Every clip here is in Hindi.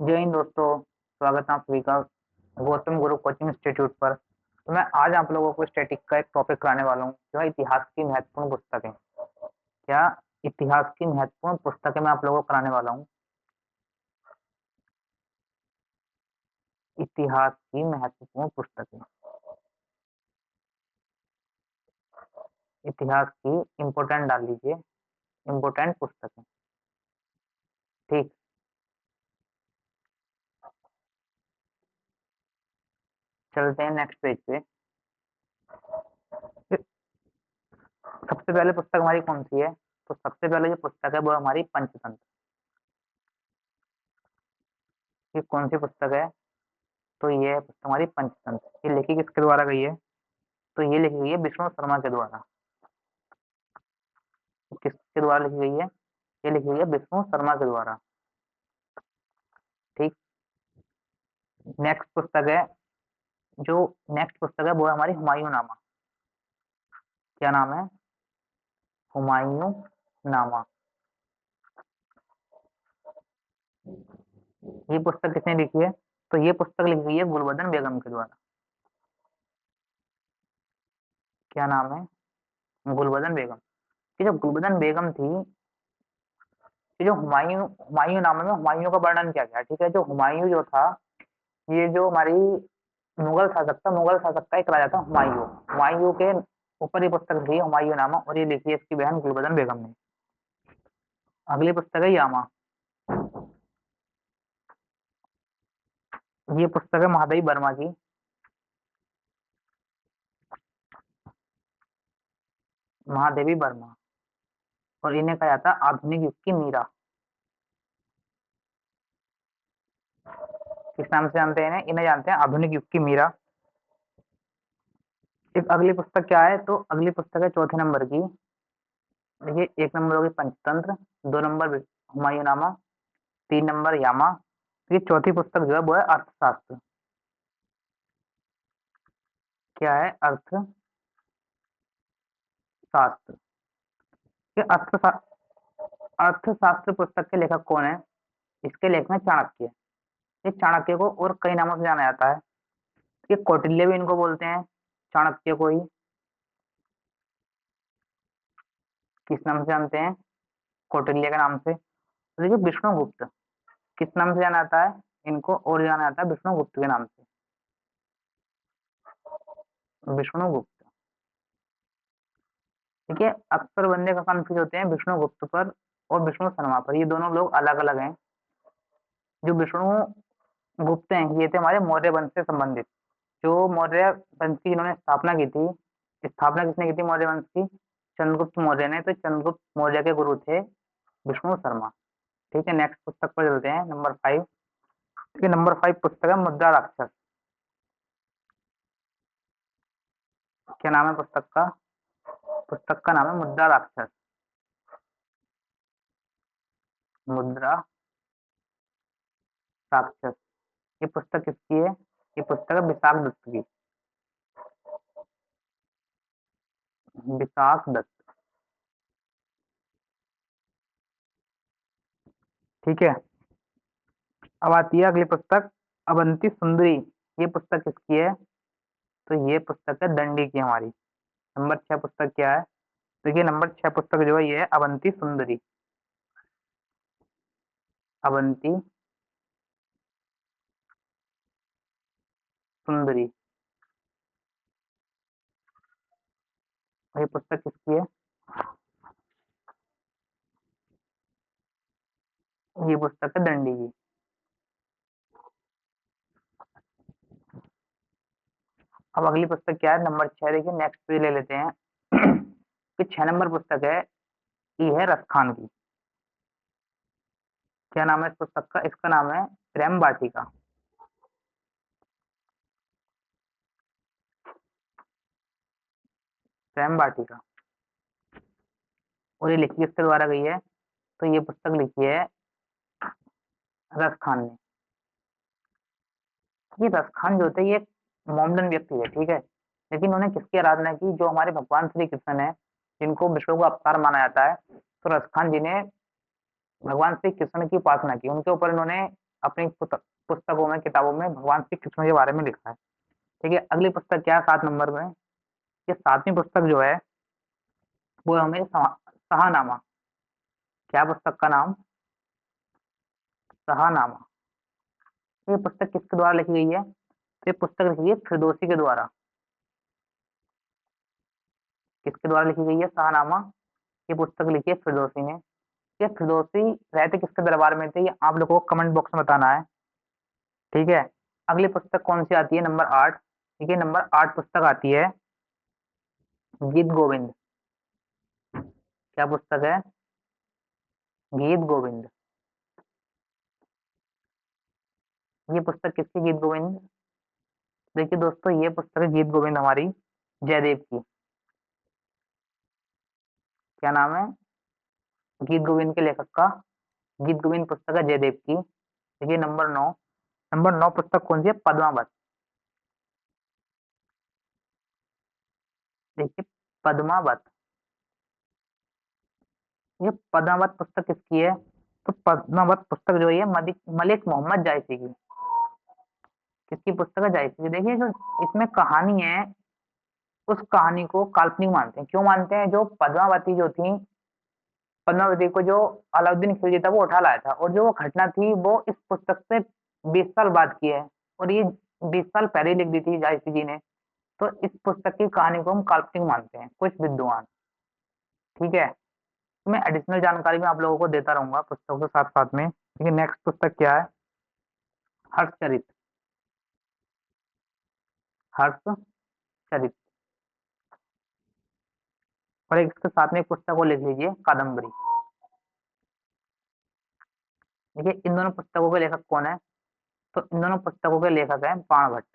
जय हिंद दोस्तों। स्वागत है आप सभी का गौतम गुरु कोचिंग इंस्टीट्यूट पर। तो मैं आज आप लोगों को स्टैटिक का एक टॉपिक कराने वाला हूँ, जो है इतिहास की महत्वपूर्ण पुस्तकें। क्या इतिहास की महत्वपूर्ण पुस्तकें मैं आप लोगों को कराने वाला हूँ। इतिहास की महत्वपूर्ण पुस्तकें, इतिहास की इम्पोर्टेंट डाल लीजिए, इम्पोर्टेंट पुस्तकें। ठीक, चलते हैं नेक्स्ट पेज पे। फिर सबसे पहले पुस्तक हमारी कौन सी है? तो सबसे पहले जो पुस्तक है वो हमारी पंचतंत्र। ये कौन सी पुस्तक है? तो ये है पुस्तक हमारी पंचतंत्र। ये लिखी किसके द्वारा गई है? तो ये लिखी गई है विष्णु शर्मा के द्वारा। किसके द्वारा लिखी गई है? ये लिखी गई है विष्णु शर्मा के द्वारा। ठीक। नेक्स्ट पुस्तक है, जो नेक्स्ट पुस्तक है वो है हमारी हुमायूं नामा। क्या नाम है? हुमायूं नामा। ये पुस्तक किसने लिखी है? तो ये पुस्तक लिखी गई है गुलबदन बेगम के द्वारा। क्या नाम है? गुलबदन बेगम। ये जो गुलबदन बेगम थी, ये जो हुमायूं हुमायूं नामा में हुमायूं का वर्णन किया गया। ठीक है, जो हुमायूं जो था, ये जो हमारी मुगल शासक का एक राजा था हुमायूं। हुमायूं के ऊपर ये पुस्तक थी हुमायूं नामा, और ये लिखी है इसकी बहन गुलबदन बेगम ने। अगली पुस्तक है यामा। ये पुस्तक है महादेवी वर्मा की। महादेवी वर्मा, और इन्हें कहा जाता है आधुनिक युग की मीरा। किस नाम से जानते हैं इन्हें? इन्हें जानते हैं आधुनिक युग की मीरा। एक अगली पुस्तक क्या है? तो अगली पुस्तक है चौथे नंबर की। देखिए, एक नंबर होगी पंचतंत्र, दो नंबर हुमायूं नामा, तीन नंबर यामा। ये चौथी पुस्तक जो है वो है अर्थशास्त्र। क्या है? अर्थशास्त्र। ये अर्थशास्त्र पुस्तक के लेखक कौन है? इसके लेखक हैं चाणक्य। ये चाणक्य को और कई नामों से जाना जाता है। ये कौटिल्य भी इनको बोलते हैं, चाणक्य को ही। किस नाम से जानते हैं? कौटिल्य के नाम से। तो देखिए, विष्णुगुप्त किस नाम से जाना जाता है? इनको और जाना जाता है विष्णुगुप्त के नाम से। विष्णुगुप्त। ठीक है, अक्सर बंदे का कंफ्यूज होते हैं विष्णुगुप्त पर और विष्णु शर्मा पर। ये दोनों लोग अलग अलग हैं। जो विष्णु गुप्त हैं, ये थे हमारे मौर्य वंश से संबंधित। जो मौर्य वंश की जिन्होंने स्थापना की थी, स्थापना किसने की थी मौर्य वंश की? चंद्रगुप्त मौर्य ने। तो चंद्रगुप्त मौर्य के गुरु थे विष्णु शर्मा। ठीक है, नेक्स्ट पुस्तक पर चलते हैं, नंबर 5। ठीक है, नंबर 5 पुस्तक है मुद्रा राक्षस। क्या नाम है पुस्तक का? पुस्तक का नाम है मुद्रा राक्षस। मुद्रा राक्षस। ये पुस्तक किसकी है? ये पुस्तक है विशाख दत्त की। विशाख दत्त। ठीक है, अब आती है अगली पुस्तक, अवंती सुंदरी। ये पुस्तक किसकी है? तो ये पुस्तक है दंडी की हमारी। नंबर 6 पुस्तक क्या है? देखिए, नंबर 6 पुस्तक जो है ये है अवंती सुंदरी। अवंती सुंदरी। और ये पुस्तक किसकी है? ये पुस्तक है दंडी की। अब अगली पुस्तक क्या है? नंबर 6। देखिए, नेक्स्ट पे ले लेते हैं। ये 6 नंबर पुस्तक है, ये है रसखान की। क्या नाम है इस पुस्तक का? इसका नाम है प्रेम वाटिका। प्रेम वाटिका। और ये लिखी किसके द्वारा गई है? तो ये पुस्तक लिखी है रस खान ने। ये रस खान जो थे, ये एक मोमडन व्यक्ति है। ठीक है, लेकिन उन्होंने किसकी आराधना की? जो हमारे भगवान श्री कृष्ण है, जिनको विष्णु का अवतार माना जाता है, तो रस खान जी ने भगवान श्री कृष्ण की उपासना की। उनके ऊपर इन्होंने अपनी पुस्तकों में, किताबों में भगवान श्री कृष्ण के बारे में लिखा है। ठीक है, अगली पुस्तक क्या है 7 नंबर में? ये 7वीं पुस्तक जो है वो हमें शाहनामा। क्या पुस्तक का नाम? शाहनामा। ये पुस्तक किसके द्वारा लिखी गई है? तो ये पुस्तक लिखी गई है फिरदौसी के द्वारा। किसके द्वारा लिखी गई है शाहनामा? ये पुस्तक लिखी है फिरदौसी ने। ये फिरदौसी रहते किसके दरबार में थे, ये आप लोगों को कमेंट बॉक्स में बताना है। ठीक है, अगली पुस्तक कौन सी आती है? नंबर 8। ठीक है, नंबर 8 पुस्तक आती है गीत गोविंद। क्या पुस्तक है? गीत गोविंद। ये पुस्तक किसकी? गीत गोविंद। देखिए दोस्तों, ये पुस्तक है गीत गोविंद हमारी जयदेव की। क्या नाम है गीत गोविंद के लेखक का? गीत गोविंद पुस्तक है जयदेव की। देखिए नंबर 9। नंबर 9 पुस्तक कौन सी है? पद्मावत। देखिए पद्मावत। ये पद्मावत पुस्तक किसकी है? तो पद्मावत पुस्तक जो है मलिक मलिक मोहम्मद जायसी की। किसकी पुस्तक है? जायसी की। देखिए जो इसमें कहानी है, उस कहानी को काल्पनिक मानते हैं। क्यों मानते हैं? जो पद्मावती जो थी, पद्मावती को जो अलाउद्दीन खिलजी था वो उठा लाया था, और जो वो घटना थी वो इस पुस्तक से 20 साल बाद की है, और ये 20 साल पहले लिख दी थी जायसी जी ने। तो इस पुस्तक की कहानी को हम काल्पनिक मानते हैं कुछ विद्वान। ठीक है, तो मैं एडिशनल जानकारी में आप लोगों को देता रहूंगा पुस्तकों के साथ साथ में। ठीक है, नेक्स्ट पुस्तक क्या है? हर्षचरित। हर्षचरित। और एक इसके साथ में एक पुस्तक को लिख लीजिए, कादम्बरी। देखिए इन दोनों पुस्तकों के लेखक कौन है? तो इन दोनों पुस्तकों के लेखक हैं बाणभट्ट।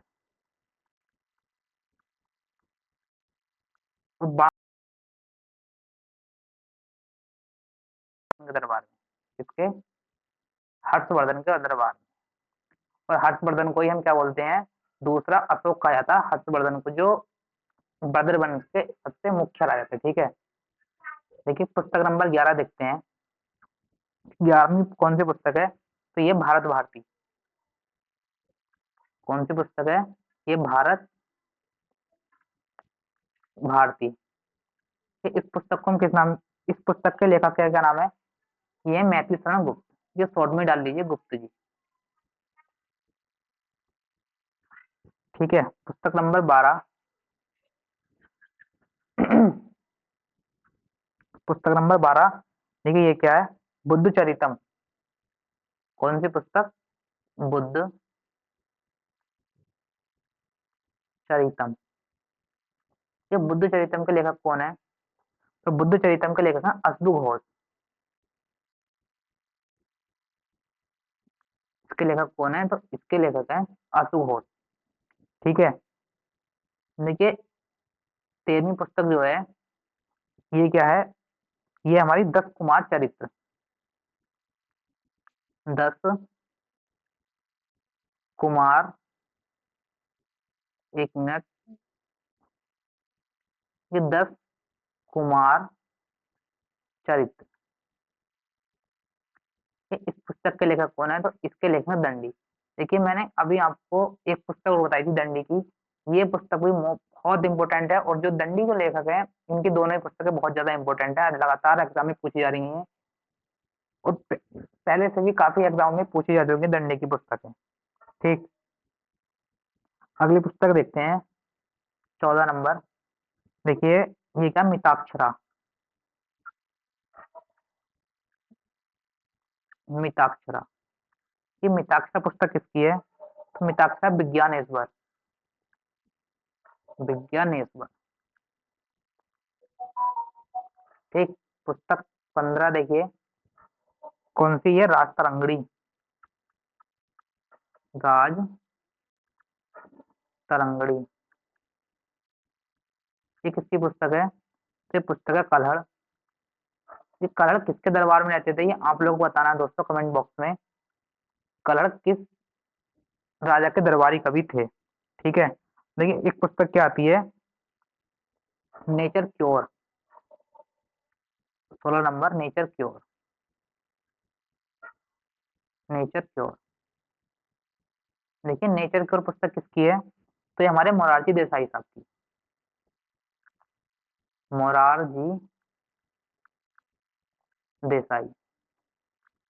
तो बाण के दरबार में, किसके? हर्षवर्धन के दरबार में। और हर्षवर्धन को ही हम क्या बोलते हैं? दूसरा अशोक कहा जाता है हर्षवर्धन को, जो बद्रवंश के सबसे मुख्य राजा थे। ठीक है, देखिए पुस्तक नंबर 11 देखते हैं। 11वीं कौन सी पुस्तक है? तो ये भारत भारती। कौन सी पुस्तक है? ये भारत भारती। इस पुस्तक को हम किस नाम, इस पुस्तक के लेखक का क्या नाम है? ये मैथिली शरण गुप्त। ये शॉर्ट में डाल लीजिए, गुप्त जी। ठीक है, पुस्तक नंबर 12। पुस्तक नंबर 12। देखिए ये क्या है? बुद्ध चरितम। कौन सी पुस्तक? बुद्ध चरितम। ये बुद्ध चरितम के लेखक कौन है? तो बुद्ध चरितम के लेखक हैं अश्रु घोष। इसके लेखक कौन है? तो इसके लेखक हैं अश्रु घोष। ठीक है, देखिए 13वीं पुस्तक जो है ये क्या है? ये हमारी 10 कुमार चरित्र। 10 कुमार, एक मिनट, ये 10 कुमार चरित्र। इस पुस्तक के लेखक कौन है? तो इसके लेखक हैं दंडी। देखिए मैंने अभी आपको एक पुस्तक और बताई थी दंडी की। ये पुस्तक भी बहुत इंपॉर्टेंट है, और जो दंडी के लेखक हैं इनकी दोनों ही पुस्तकें बहुत ज्यादा इंपॉर्टेंट है, लगातार एग्जाम में पूछी जा रही हैं, और पहले से भी काफी एग्जाम में पूछी जा चुकी है दंडी की पुस्तकें। ठीक, अगली पुस्तक देखते हैं 14 नंबर। देखिए ये क्या? मिताक्षरा। मिताक्षरा। ये मिताक्षरा पुस्तक किसकी है? तो मिताक्षरा विज्ञानेश्वर। विज्ञानेश्वर। ठीक, पुस्तक 15 देखिए कौन सी है? राज तरंगड़ी। राज तरंगड़ी। ये किसकी पुस्तक है? तो ये पुस्तक है कलहड़। ये कलहड़ किसके दरबार में रहते थे, ये आप लोग को बताना है दोस्तों कमेंट बॉक्स में। कलहड़ किस राजा के दरबारी कवि थे? ठीक है, देखिए एक पुस्तक क्या आती है? Nature cure. 16 number, nature cure. Nature cure. देखिए नेचर की ओर पुस्तक किसकी है, तो ये हमारे मोरारजी देसाई साहब की। मोरारजी देसाई।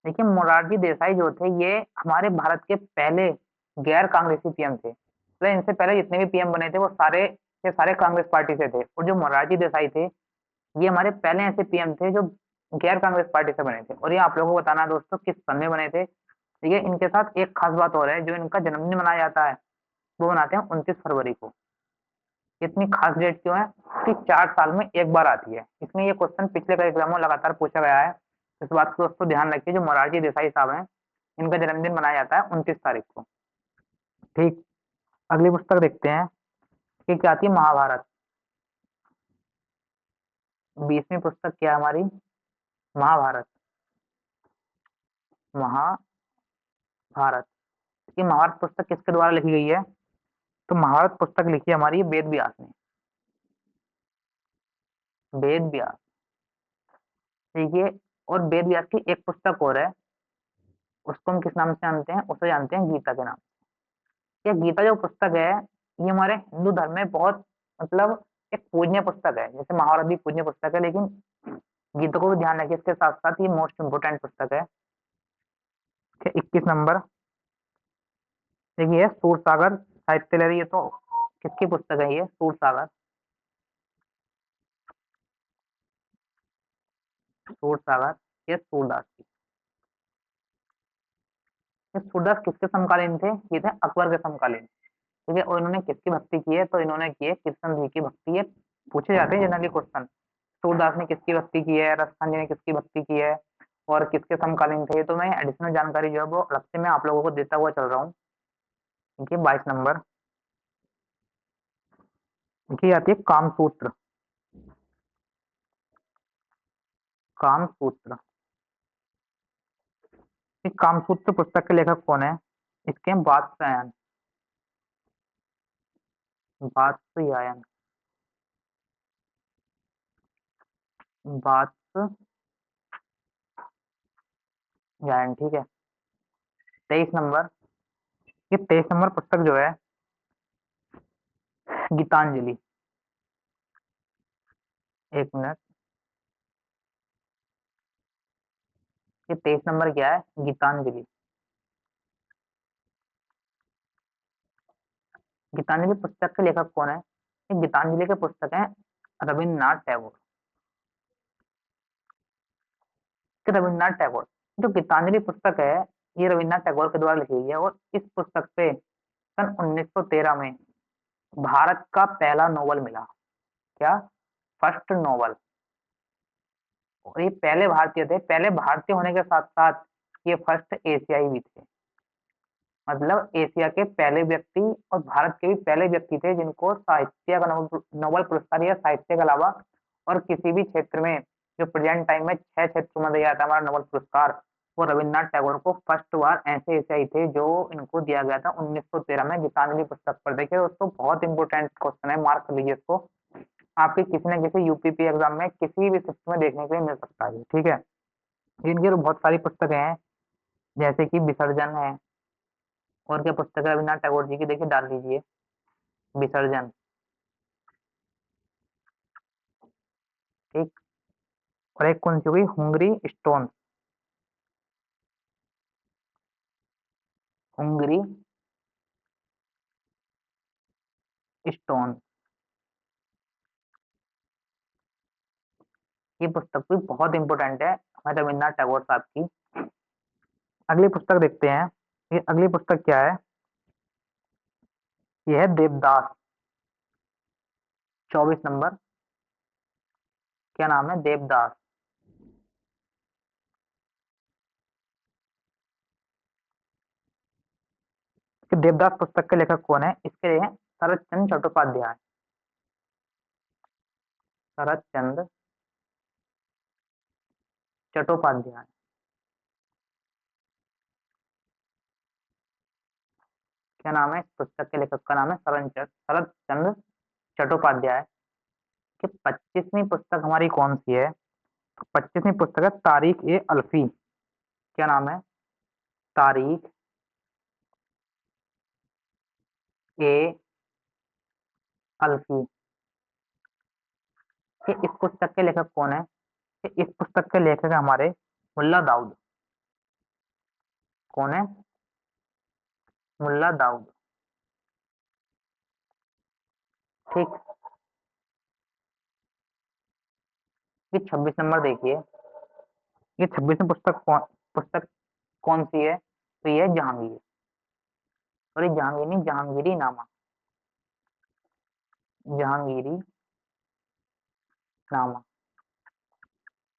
देखिए मोरारजी देसाई जो थे ये हमारे भारत के पहले गैर कांग्रेसी पीएम थे। तो इनसे पहले जितने भी पीएम बने थे वो सारे के सारे कांग्रेस पार्टी से थे, और जो मोरारजी देसाई थे ये हमारे पहले ऐसे पीएम थे जो गैर कांग्रेस पार्टी से बने थे। और ये आप लोगों को बताना है दोस्तों किस सन में बने थे। ठीक है, इनके साथ एक खास बात और है, जो इनका जन्मदिन मनाया जाता है वो मनाते हैं 29 फरवरी को। इतनी खास डेट क्यों है कि 4 साल में एक बार आती है, इसमें ये क्वेश्चन पिछले कई एग्जामों में लगातार पूछा गया है। इस बात को दोस्तों ध्यान रखिए, जो मोरारजी देसाई साहब हैं इनका जन्मदिन मनाया जाता है 29 तारीख को। ठीक, अगली पुस्तक देखते हैं कि क्या आती है, महाभारत। 20वीं पुस्तक क्या है हमारी, महाभारत। महाभारत। ये महाभारत पुस्तक किसके द्वारा लिखी गई है, तो महाभारत पुस्तक लिखी है हमारी वेद व्यास ने। वेद व्यास। ठीक है, और वेद व्यास की एक पुस्तक और है, उसको हम किस नाम से जानते हैं, उसे जानते हैं गीता के नाम। ये गीता जो पुस्तक है ये हमारे हिंदू धर्म में बहुत मतलब एक पूजनीय पुस्तक है, जैसे महाभारत भी पूजनीय पुस्तक है, लेकिन गीता को भी ध्यान रखिए, इसके साथ साथ ये मोस्ट इंपोर्टेंट पुस्तक है। 21 नंबर, देखिए सूरसागर साहित्य लहरी, ये तो किसकी पुस्तक है, ये सूरसागर। सूरसागर ये सूरदास की। ये सूरदास किसके समकालीन थे, ये थे अकबर के समकालीन। ठीक है, और इन्होंने किसकी भक्ति की है, तो इन्होंने की है कृष्ण जी की भक्ति। ये पूछे जाते हैं जनरली क्वेश्चन, सूरदास ने किसकी भक्ति की है, रसखान जी ने किसकी भक्ति की है, और किसके समकालीन थे। तो मैं एडिशनल जानकारी जो है वो अलग से मैं आप लोगों को देता हुआ चल रहा हूँ। देखिए 22 नंबर, देखिए आती है कामसूत्र। कामसूत्र। इस कामसूत्र पुस्तक के लेखक कौन है, इसके हैं वात्स्यायन। वात्स्यायन। वात्स्यायन। ठीक है। 23 नंबर, ये 23 नंबर पुस्तक जो है गीतांजलि। 1 मिनट, ये 23 नंबर क्या है, गीतांजलि। गीतांजलि पुस्तक के लेखक कौन है, ये गीतांजलि के पुस्तक हैं रविन्द्रनाथ टैगोर। कि रविन्द्रनाथ टैगोर, जो गीतांजलि पुस्तक है ये रविन्द्रनाथ टैगोर के द्वारा लिखी गई है, और इस पुस्तक पे सन 1913 में भारत का पहला नोबल मिला। क्या, फर्स्ट नोबल। और ये पहले भारतीय थे, पहले भारतीय होने के साथ साथ ये फर्स्ट एशियाई भी थे। मतलब एशिया के पहले व्यक्ति और भारत के भी पहले व्यक्ति थे जिनको साहित्य का नोबल पुरस्कार या साहित्य के अलावा और किसी भी क्षेत्र में, जो प्रेजेंट टाइम में 6 क्षेत्रों में दिया जाता है हमारा नोबल पुरस्कार, वो रविन्द्रनाथ टैगोर को फर्स्ट बार ऐसे एशियाई थे जो इनको दिया गया था 1913 में गीतांजलि पुस्तक पर। देखिए दोस्तों बहुत इंपॉर्टेंट क्वेश्चन है, मार्क कर लीजिए इसको, आपके किसी न किसी यूपीपी एग्जाम में किसी भी शिफ्ट में देखने के लिए मिल सकता है। ठीक है, इनकी तो बहुत सारी पुस्तकें हैं, जैसे कि विसर्जन है, और क्या पुस्तक है रविन्द्रनाथ टैगोर जी की, देखिए डाल दीजिए विसर्जन। ठीक, और एक कौन सी हो गई, हुंगरी स्टोन। हुंगरी स्टोन, ये पुस्तक भी बहुत इंपॉर्टेंट है हमारे रविन्द्रनाथ टैगोर साहब की। अगली पुस्तक देखते हैं, ये अगली पुस्तक क्या है, ये है देवदास। 24 नंबर, क्या नाम है, देवदास। कि देवदास पुस्तक के लेखक कौन है, इसके लिए शरत चंद्र चट्टोपाध्याय। शरत चंद्र चट्टोपाध्याय। क्या नाम है इस पुस्तक के लेखक का, नाम है शरत चंद्र चट्टोपाध्याय। कि 25वीं पुस्तक हमारी कौन सी है, तो 25वीं पुस्तक है तारीख ए अल्फी। क्या नाम है, तारीख ए अल्फी। ये इस पुस्तक के लेखक कौन है? ये इस पुस्तक के लेखक है हमारे मुल्ला दाऊद। कौन है? मुल्ला दाऊद। ठीक। ये 26 नंबर देखिए। ये 26वीं पुस्तक कौन सी है? तो ये है जहांगीर। और ये जहांगीर नहीं, जहांगीरी नामा। जहांगीरी नामा।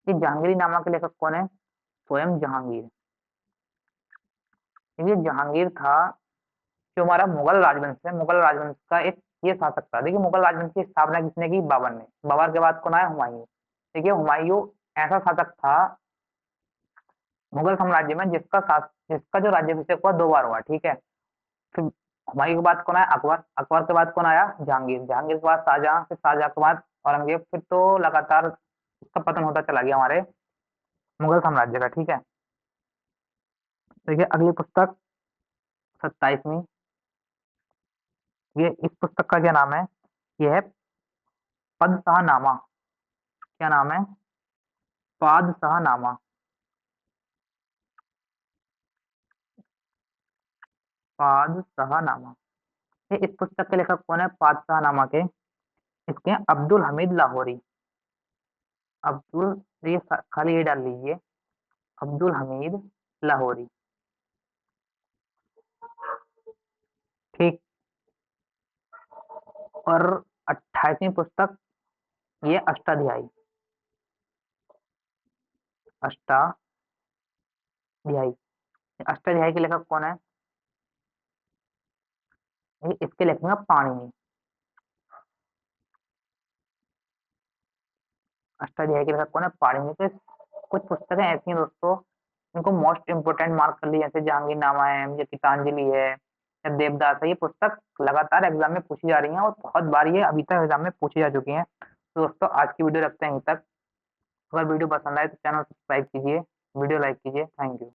ये जहांगीरी नामा के लेखक कौन है? स्वयं जहांगीर। ये जहांगीर था जो हमारा मुगल राजवंश है, मुगल राजवंश का एक ये शासक था। देखिए मुगल राजवंश की स्थापना किसने की? बाबर ने। बाबर के बाद कौन आया? हुमायूं। देखिए हुमायूं ऐसा शासक था मुगल साम्राज्य में जिसका जो राज्याभिषेक हुआ 2 बार हुआ। ठीक है। फिर हुमायूं के बाद कौन आया? अकबर। अकबर के बाद कौन आया? जहांगीर। जहांगीर के बाद शाहजहां। फिर शाहजहां के बाद औरंगजेब। फिर तो लगातार उसका पतन होता चला गया हमारे मुगल साम्राज्य का। ठीक है। देखिए अगली पुस्तक 27वीं। ये इस पुस्तक का क्या नाम है? ये है पदशाहनामा। क्या नाम है? पादशाहनामा। पादशाहनामा। ये इस पुस्तक के लेखक कौन है? पादशाहनामा के इसके हैं अब्दुल हमीद लाहौरी। अब्दुल, ये खाली ये डाल लीजिए, अब्दुल हमीद लाहौरी। ठीक। और 28वीं पुस्तक, ये अष्टाध्यायी। अष्टाध्यायी। अष्टाध्यायी के लेखक कौन है? ये इसके लेखक हैं पाणिनि। अष्टाध्यायी के लेखक कौन है? पाणिनि। तो कुछ पुस्तकें ऐसी हैं दोस्तों, इनको मोस्ट इंपोर्टेंट मार्क कर लिए, जैसे जहांगीरनामा है, या गीतांजलि है, या देवदास है। ये पुस्तक लगातार एग्जाम में पूछी जा रही हैं और बहुत बार ये अभी तक एग्जाम में पूछी जा चुकी हैं। तो दोस्तों आज की वीडियो रखते हैं यहीं तक। अगर वीडियो पसंद आए तो चैनल सब्सक्राइब कीजिए, वीडियो लाइक कीजिए। Thank you.